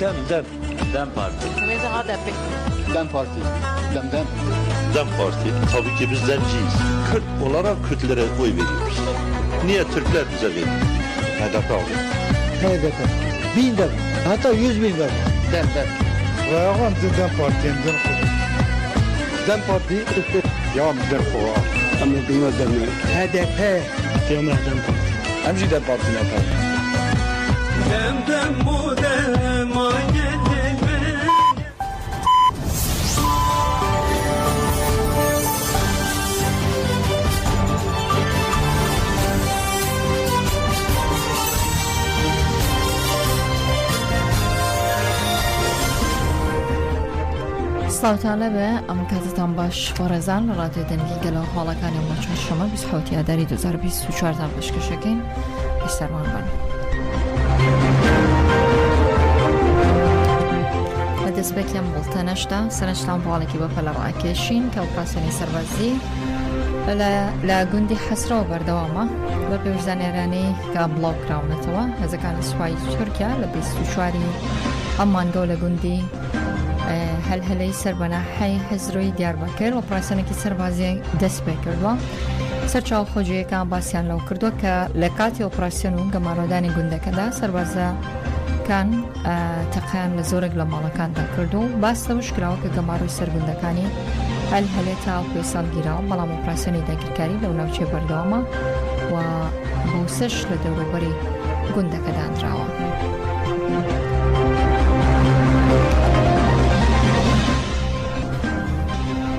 Dem Parti. Dem Parti. Dem Parti. Tabii ki biz Demciyiz. Kürt olarak Kürtlere oy veriyoruz. Niye Türkler bize veriyor? HDP aldı. HDP. 1000 de. Hatta 100 bin ver. Dem. Rayağım Dem Parti'nin Dem Parti. Ya Dem Kova. Ama bilmem Dem. HDP. Dem Parti. Hemşi Dem Parti ne kadar? Dem bu dem ayetime. سڵاوتانە بە ئەم کاتتان باش وەڕێزان لە ڕادیۆ دەنگی گەلەوە هەواڵەکانی ئەمە چوارشەمە 27 ئاداری 2024 پێشکەشەکەین بیستەرمان بن. لە دەستپێکیان بڵتەنەشدا سەرنجتان بۆڵێکی بەپە لە ڕاکێشین کە ئۆپراسیۆنی سەربازی لە گوندی حەسرەوە بەردەوامە بە پێویژدانێرانی کە بڵاوکراونەتەوە هەزەکانی سوپایی تورکیا لە 24 ئەم مانگە و لە گوندی هەلهەلەی سەربەناحی حزروی دیاربەکر ئۆپراسیۆنێکی سەربازی دەست پێ کردووە. سەرچاو خۆجیەکان باسییان لەو کردووە کە لە کاتی ئۆپراسیۆن و گەمارۆدانی گوندەکەدا سەربازەکان تەقیان لە زۆرێک لە ماڵەکاندا کردو و باس لەوەش کراوە کە گەماڕووی سەرگوندەکانی هەلهەلێت تا پێ ساڵگیراوە بەڵام ئۆپراسیۆنی داگیرکاری لەو ناوچێ بەردەوامە و بۆسەش لە دەوروبەری گوندەکە دانراوە.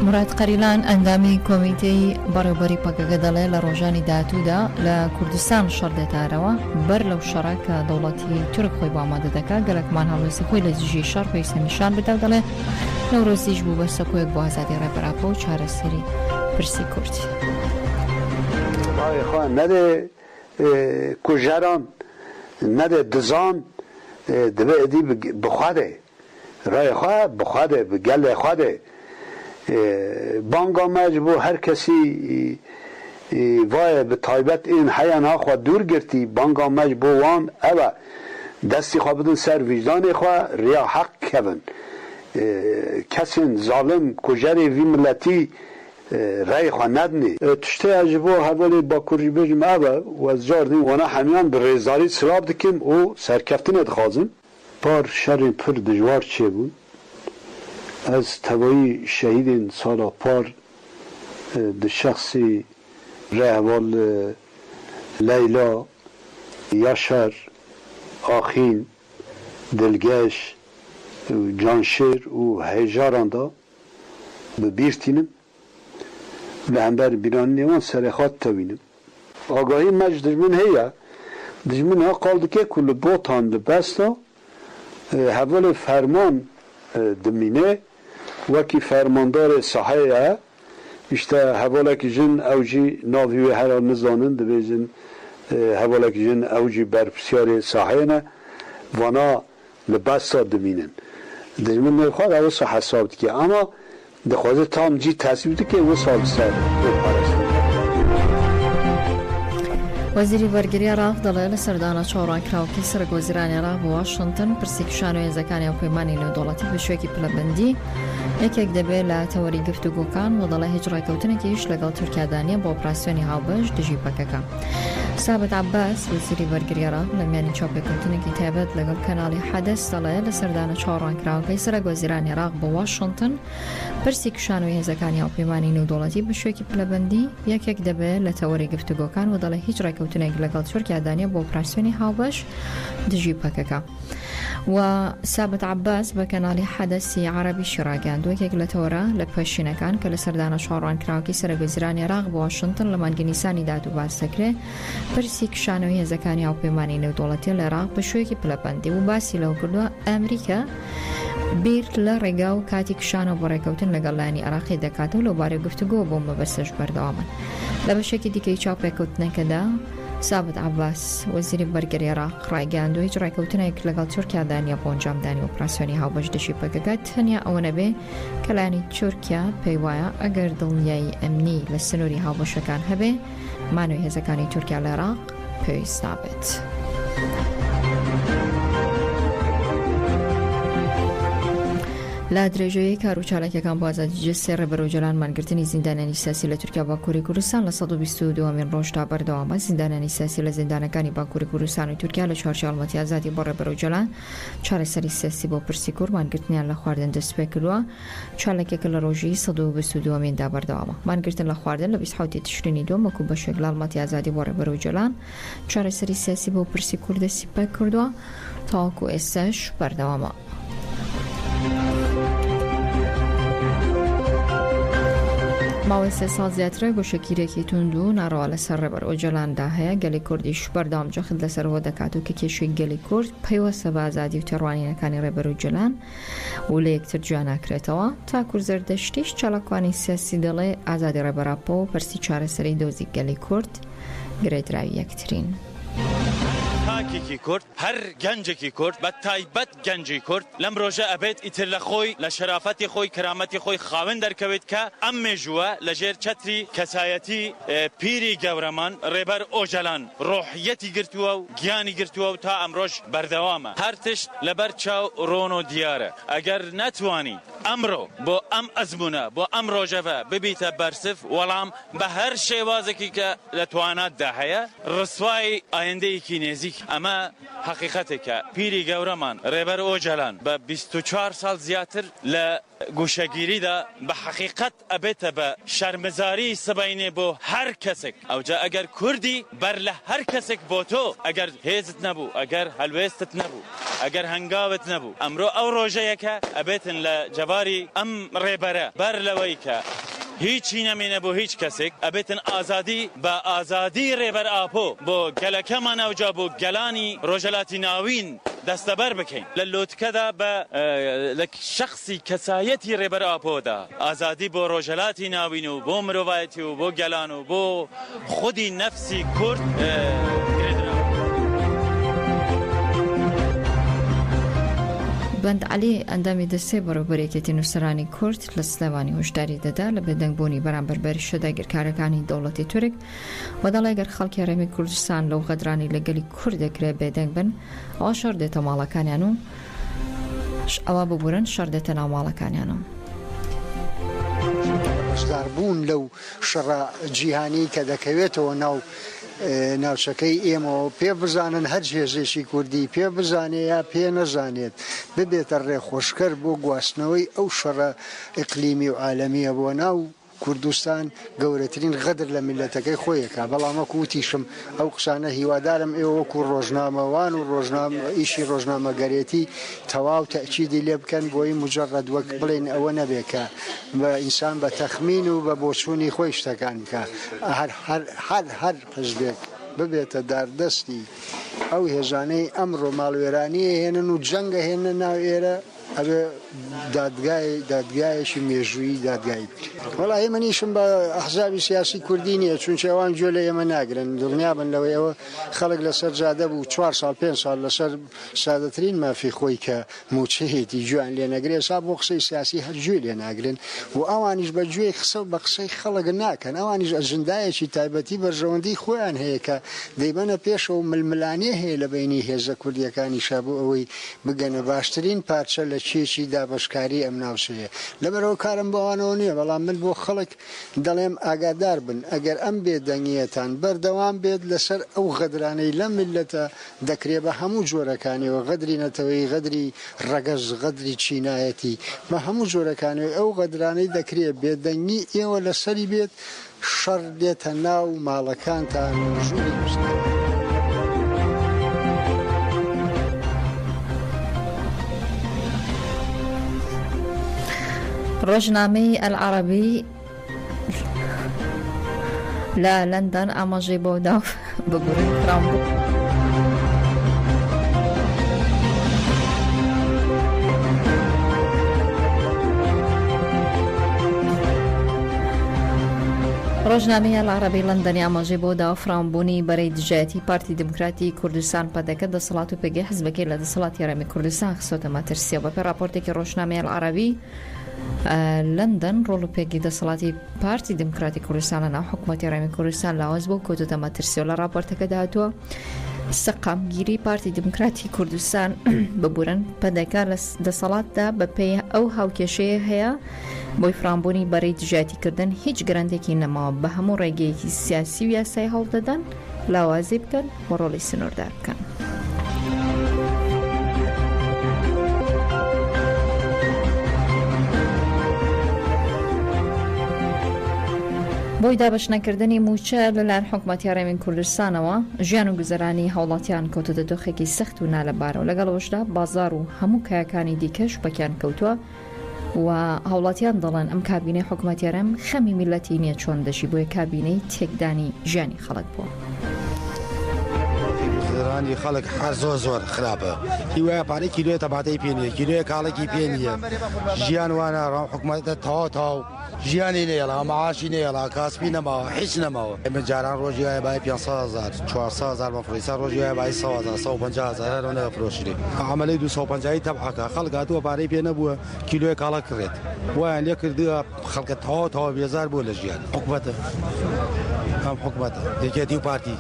مراد قەریلان ئەندامی کۆمیتەی بەڕێوەبەری پەکەکە دەڵێ لە ڕۆژانی داهاتوودا لە کوردستان شەڕ دێتارەوە بەر لەو شەڕە کە دەوڵەتی تورک خۆی بۆ ئامادە دەکات گەلێکمان هەڵوێستی خۆی لە دژی شەڕ پێویستە نیشان بدە و دەڵێ نەورۆزیش بوو بە سەکۆیەک بۆ ئازادی ڕێبەراپە و چارەسەری پرسی کورد. نەدێ کوژەران نەدێ دزان دەبێ ئەدی بخوادێ ڕێخوا بخوادێ بگەلێ خوادێ بانگا مجبور هر کسی وای به تایبت این حیان ها خوا دور گرتی بانگا مجبور وان اوه دستی خواه بدن سر وجدان خواه ریا حق کبن کسی ظالم کجری وی ملتی رای خواه ندنی تشتی عجبو حوالی با کری بجم اوه و از جاردین وانا همیان به ریزاری سراب دکیم او سرکفتین ادخازم پار شر پر دجوار چه بود از توایی شهید سالا پار ده شخصی رهوال لیلا یاشر آخین دلگش جانشیر و هیجاران دا به بیرتینم به انبر بیران نیوان سرخات تاوینم آگاهی مج دجمن هیا دجمن ها قالده که کل بوتان ده بستا حوال فرمان دمینه وکی فرماندار صحیحه işte havalaki jin evci navi her an nizanın dibêjin havalaki jin evci berpisyarê sahiyene vana li besa dimînin dijmin nêxwar ew wisa hesab dike ama dixwaze tam cî tesîb dike wisa li ser وەزیری وەرگری عێراق دەڵێ لە سەردانە چاوەڕوانکراوەکەی سەرۆکوەزیرانی عێراق بۆ واشنتن پرسیکشان و هێزەکانی هەوپەیمانی نێودەوڵەتی بە شوێکی پلەبەندی یەکێک دەبێت لە تەوەری گفتوگۆکان و دەڵێ هیچ ڕێکەوتنێکیش لەگەڵ تورکیادانیە بۆ ئۆپراسیۆنی هاوبەش دژی پەکەکە. سابت عباس وەزیری وەرگری عێراق لە میانی چاوپێکەوتنێکی تایبەت لەگەڵ کەناڵی حەدەس دەڵێ لە سەردانە چاوەڕوانکراوەکەی سەرۆکوەزیرانی عێراق بۆ واشنتن پرسیکشان و هێزەکانی هەوپەیمانی نێودەوڵەتی بە شوێکی پلەبەندی یەکێک دەبێت لە تەوەری گفتوگۆکان و دەڵێ هیچ ڕێکەوتنێک لەگەڵ تورکیادانیە بۆ ئۆپراسیۆنی هاوبەش دژی پەکەکە. و سابت عباس بە کەناڵی حەدەسی عەرەبی شێڕاگەاند وەکێک لە تەوەرە لە پێشینەکان کە لە سەردانە چاوەڕوانکراوەکەی سەرۆکوەزیرانی عێراق بۆ واشنتن لە مانگی نیسانی داهاتوو باس دەکرێت پرسی کشانەوەی هێزەکانی هاوپەیمانی نێودەوڵەتی لە عێراق بە شوێکی پلەبەندی و باسی لەو کردووە ئەمریکا بیر لە ڕێگا و کاتی کشانە بۆ ڕێکەوتن لەگەڵ لایەنی عێراقی دەکاتە و لەوبارەی گفتوگۆ بۆ مەبەستەش بەردەوامن. لە بەشێکی دیکەی چاوپێکەوتنەکەدا سابت عباس وەزیری بەرگری عێراق ڕایگەاند و هیچ ڕێکەوتنێک لەگەڵ تورکیادانیە بۆ ئەنجامدانی ئۆپراسیۆنی هاوبەش دژی پەکەکە تەنیا ئەوە نەبێ کە لایەنی تورکیا پێی وایە ئەگەر دڵنیایی ئەمنی لە سنووری هاوبەشەکان هەبێ مانەوەی هێزەکانی تورکیا لە عێراق پێویست نابێت. لا درێژەیە کاروچالێکەکان بۆ ئازادی جێ ڕێبەرۆ جەلان مانگرتنی زیندانانی سیاسی لە تورکیا باکووری کوردستان لە 122مین ڕۆژدا بەردەوامە. زیندانانی سیاسی لە زیندانەکانی باکووری کوردستان و تورکیا لە چوارچێ هەڵمەتی ئازادی بۆ ڕێبەرۆ جەلان چارەسەری سیاسی بۆ پرسی کوڕ مانگرتنیان لە خواردن دەست پێ کردووە. چالێکێکە لە ڕۆژی 122میندا بەردەوامە. مانگرتن لە خواردن لە 27 تشرینی دووەم وەکو بەشێک لە هەڵمەتی ئازادی بۆ ڕێبەرۆ جەلان چارەسەری سیاسی بۆ پرسی کوڕ دەستی پێ کردووە تاوەکو ئێستاش بەردەوامە. ماوەی 3 ساڵ زیاترە گۆشەگیرێکی تونند و ناڕەوا لەسەر ڕێبەرۆ جەلاندا هەیە. گەلی کوردیش بەردەوام جەخت لەسەرەوە دەکات و کە کێشەی گەلی کورد پەیوەستە بە ئازادی و تێڕوانینەکانی ڕێبەرۆ جەلان و لە یەکتر جوان ناکرێتەوە. تاکوور زەردەشتیش چالاکوانی سیاسی دەڵێ ئازادی ڕێبەراپۆ و پەرسی چارەسەری دۆزی گەلی کورد گرێدراوی یەکترین. تاکێکی کورد هەر گەنجێکی کورد بە تایبەت گەنجی کورد لەم ڕۆژە ئەبێت ئیتر لە خۆی لە شەرافەتی خۆی کەرامەتی خۆی خاوەن دەرکەوێت کە ئەم مێژووە لە ژێر چەتری کەسایەتی پیری گەورەمان ڕێبەر ئۆجەلان ڕۆحیەتی گرتووە و گیانی گرتووە و تا ئەمڕۆژ بەردەوامە. هەر تشت لەبەر چاو ڕۆن و دیارە. ئەگەر نەتوانی ئەمڕۆ بۆ ئەم ئەزمونە بۆ ئەم ڕۆژەوە ببیتە بەرسف وەڵام بە هەر شێوازێکی کە لە تواناتدا هەیە ڕسوای ئایندەیەکی نێزیک. ئەمە حقیقەتێکە پیری گەورەمان ڕێبەر ئۆجەلان بە 24 ساڵ زیاتر لە گوشەگیریدا بە حقیقەت ئەبێتە بە شەرمەزاری سبەینێ بۆ هەر کەسێک. ئەوجا ئەگەر کوردی بەر لە هەر کەسێک بۆ تۆ ئەگەر هێزت نەبوو ئەگەر هەلوێستت نەبوو ئەگەر هەنگاوت نەبوو ئەمڕۆ ئەو ڕۆژەیەکە ئەبێتن لە جەباری ئەم ڕێبەرە بەر لەوەی کە هیچی نەمێنە بۆ هیچ کەسێک ئەبێتن ئازادی بە ئازادی ڕێبەر ئاپۆ بۆ گەلەکەمان ئەوجا بۆ گەلانی ڕۆژەلاتی ناوین دەستەبەر بکەین لە لۆتکەدا بە لە شخصی کەسایەتی ڕێبەر ئاپۆدا ئازادی بۆ ڕۆژەلاتی ناوین و بۆ مرۆڤایەتی و بۆ گەلان و بۆ خودی نەفسی کورد بەند عەلی ئەندامی دەستێ بەڕێوەبەرێکێتی نووسەرانی کورد لە سلێمانی هۆشداری دەدا لە بێدەنگبوونی بەرامبەر بەریشە داگیرکارەکانی دەوڵەتی تورک و دەڵێ گەر خەڵکی هەرێمی کوردستان لەو غەدرانی لەگەلی کورد دەکرێت بێدەنگ بن ئەوە شەڕ دێتە ماڵەکانیان و ئەوە ببورن شەڕ دێتە ناو ماڵەکانیانەوە. بەشداربوون لەو شەڕە جیهانی کە دەکەوێتەوە ناوچەکەی ئێمەوە پێ بزانن هەر هێزێکی کوردی پێ بزانێ یا پێ نەزانێت ببێتە ڕێخۆشکەر بۆ گواستنەوەی ئەو شەڕە ئیقلیمی و عالەمیە بۆ ناو کوردستان گەورەترین غەدر لە میلەتەکەی خۆیەکە. بەڵام وەکو وتیشم ئەو قسانە هیوادارم ئێوە وەکو ڕۆژنامەوان و ئیشی ڕۆژنامەگەرێتی تەواو تەئکیدی لێ بکەن بۆی مجەڕەد وەک بڵێن ئەوە نەبێکە بە ئینسان بە تەخمین و بە بۆچوونی خۆی شتەکان بکە. هەر حزبێک ببێتە داردەستی ئەو هێزانەی ئەمڕۆ ماڵوێرانیە هێنن و جەنگە هێنە ناو ئێرە ئەبێ دادگایەکی مێژووی دادگای. وەڵا ئێمەنیشم بە ئەحزابی سیاسی کوردی نییە چونچە ئەوان گوێ لە ئێمە ناگرن دڵنیابن لەوەی ئەوە خەڵک لەسەر جادە بوو 4 ساڵ 5 ساڵ لەسەر سادەترین مافی خۆی کە موچەیەتی جوان لێ نەگرێ سا بۆ قسەی سیاسی هەر گوێ لێ ناگرن و ئەوانیش بە گوێی قسە بە قسەی خەڵک ناکەن. ئەوانیش ئەجندایەکی تایبەتی بەرژەوەندی خۆیان هەیە کە دەیبەنە پێشەوە ململانێ هەیە لە بینی هێزە کوردیەکانی شابوو ئەوەی بگەنە باشترین پارچە لە چێکی دابەشکاری ئەم ناوچەیە. لەبەرەوە کارم بەوانەوە نییە بەڵام من بۆ خەڵک دەڵێم ئاگادار بن ئەگەر ئەم بێدەنگیەتان بەردەوام بێت لەسەر ئەو غەدرانەی لە میلەتە دەکرێت بە هەموو جۆرەکانیەوە غەدری نەتەوەی غەدری ڕەگەز غەدری چینایەتی بە هەموو جۆرەکانەوەی ئەو غەدرانەی دەکرێت بێدەنگی ئێوە لەسەری بێت شەڕ دێتە ناو ماڵەکانتان ژووری بستن. ڕۆژنامەی ئەلعەرەبی لە لەندەن ئاماژەی بۆ داو ببورن فرامبوو. ڕۆژنامەی ئەلعەرەبی لەندەنی ئاماژەی بۆ داوەفرانبوونی بەرەی دژایەتی پارتی دموکراتی کوردستان پەدەکە دەسەڵات و پێگەی حزبەکەی لە دەسەڵاتی هەرێمی کوردستان خستۆتە مەترسیەوە. بەپێی راپۆرتێکی ڕۆژنامەی ئەلعەرەبی لەندەن ڕۆڵ و پێگی دەسەڵاتی پارتی دموکراتی کوردستان لە ناو حکوومەتی هەرێمی کوردستان لاواز بۆ کۆتۆتە مەترسیەوە. لە راپۆرتەکە داهاتووە سەقامگیری پارتی دموکراتی کوردستان ببورن پەدەکە لە دەسەڵاتدا بەپێی ئەو هاوکێشەیە هەیە بۆی فرامبوونی بەرەی دژاتیکردن هیچ گرنتێکی نەماوە بە هەموو ڕێگەیەکی سیاسی و یاسای هەڵدەدەن لاوازی بکەن و ڕۆڵی سنووردار بکەن. بۆی دابەشنەکردنی موچە لەلایەن حکوومەتی هەرێمی کوردستانەوە ژیان و گوزەرانی هاوڵاتیان کەوتۆتە دۆخێکی سەخت و نالەبارەوە لەگەڵەوەشدا بازار و هەموو کایەکانی دیکەش بەکیان کەوتووە و هاوڵاتیان دەڵێن ئەم کابینەی حکوومەتی هەرێم خەمی میلەتی نییە چۆن دەشی بۆیە کابینەی تێکدانی ژیانی خەڵک بووە. گوزەرانی خەڵک هەر زۆر خراپە هیوایە پارەی کیلۆیە تەباتەی پێ نییە کیلۆیە کاڵێکی پێ نییە ژیان وانە ڕام حکوومەتە تاو ژیانی نێڵا مەعاشی نێڵا کاسبی نەماوە هیچ نەماوە ئێمە جاران ڕۆژی وایە بای 500,000 400,000 بەفرۆیسا ڕۆژی وایە بای 150,000 هەرەوە نەفرۆشرێ عەمەلەی 250 تەبعەکە خەڵک هاتووە پارەی پێ نەبووە کیلۆیە کاڵە کڕێت وایان لێ کردووە خەڵکە تاوا بێزار بووە لە ژیان حکوومەتە ئەم حکوومەتە یەکێتی و پارتی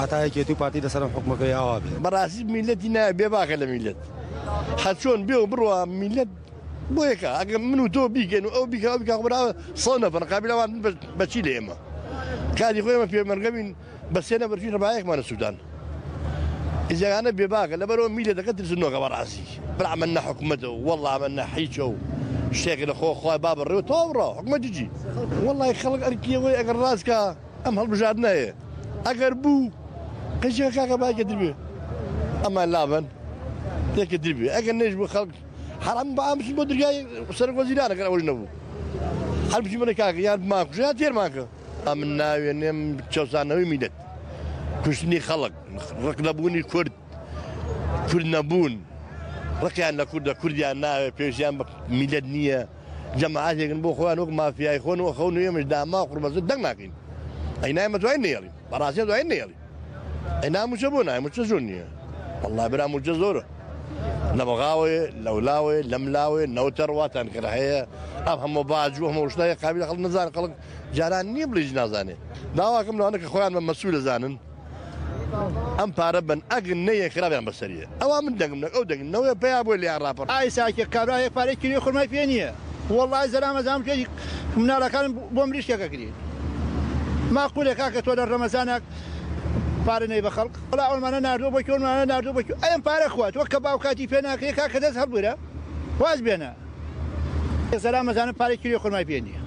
هەتا یەکێتی و پارتی لەسەر حکوومەکەی ئاوا بێ بەڕاستی میلەتی نایە بێباکە لە میلەت هەر چۆن بێ و بڕوە میلەت بۆ یەکە ئەگە من و تۆ بیگەن و ئەو بیکە براوە 100 نەفەر قابلەوان بەچی لە ئێمە کاری خۆی ئێمە پێمەرگەبین بە 3 نەفەرچی ڕبایەکمانە سوودان ئیزەکانە بێباکە لەبەرەوە میلەتەکە ترسنەوەکە بەڕاستی برا من نە حکوومەتەوە وەڵڵا من نە حیچە و شتێک لە خۆی با بڕێوە تۆڕە حکوومەتیجی وەڵڵای خەڵک ئەرکیەوەی ئەگەر ڕاستکە ئەم هەڵبژار نایە ئەگەر بوو قەشێک کاکە باکە دربێ ئەمان لابن تێکە دربێ ئەگەر نەیش بوو خەڵک حرام بامشي بۆ دنیای سەرۆک وەزیرانەکە ئەوەش نەبوو هەر بچی منە کاکە یان ماکوژ یان تێرماکە ئەم ناوێنێم چەسانەوەی میلەت کوشتنی خەڵک ڕق نەبوونی کورد نەبوون ڕقیان لە کوردیان ناوێ پێویستیان بە میلەت نییە جەماعاتێکن بۆ خۆیان وەک مافیای خۆنەوە خەون و ئێمەش داما قوربەزت دەنگ ناکەین ئەی نایمە دوای نێڵین بەڕاستی دوای نێڵی ئەی ناموچە بۆ نایە موچە زۆر نییە وەڵڵای برا موچە زۆرە نەبغاوێ لەولاوێ لەملاوێ نەوتەڕ واتان کرد هەیە ئەم هەموو باجوو هەموو شتای قابل خەڵک نەزان خەڵک جاران نییە بڵیج نازانێ داواکەم لەوانە کە خۆیان بە مەسوول دەزانن ئەم پارە بن ئەگەر نەیە خراپیان بەسەریە ئەوە من دەنگم ئەو دەنگنەوەی پێیا بۆ لێیان ڕاپەڕ ئای ساکێ کابراایە پارەی کیلۆی خورمای پێ نییە وەڵڵای زەرامەزانم پێی مناڵەکانم بۆ مریشکەکە کرێت ماقولێک کاکە تۆ لە ڕەمەزانێک پارە نەی بە خەڵک وڵا ئەومانە ناردووە بۆ کۆنمانە ناردوو بە ئەم پارە خوات وەک کە باو کاتی پێ ناکرێت کاکە دەست هەڵبورە واز بێنە زەرامەزانم پارەی کیلۆی خورمای پێ نییە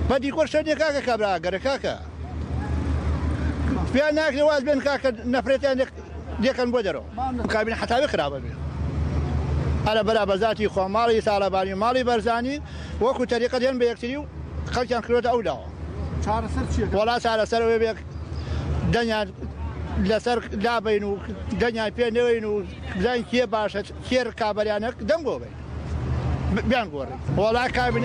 بەدی کۆر شەردێ کاکە کابرا گەرە کاکە پێیان ناکرێت واز بێن کاکە نەفرێتیان دێکەن بۆ دەرەوە کابینە حتاوی خراپە بێ هەرە بەرا بەزاتی خۆ ماڵی ساڵەبانی ماڵی بەرزانی وەکو تەریقە دێن بە یەکتری و خەڵکیان کردوتە ئەو داوە وەڵا چارەسەرەوەی بێ دەنیان لەسەر لابین و دەنیان پێ نەوەین و بزانین کێ باشە کێر کابەریانە دەنگ بۆ بین بیان گۆڕی وەڵا کابینە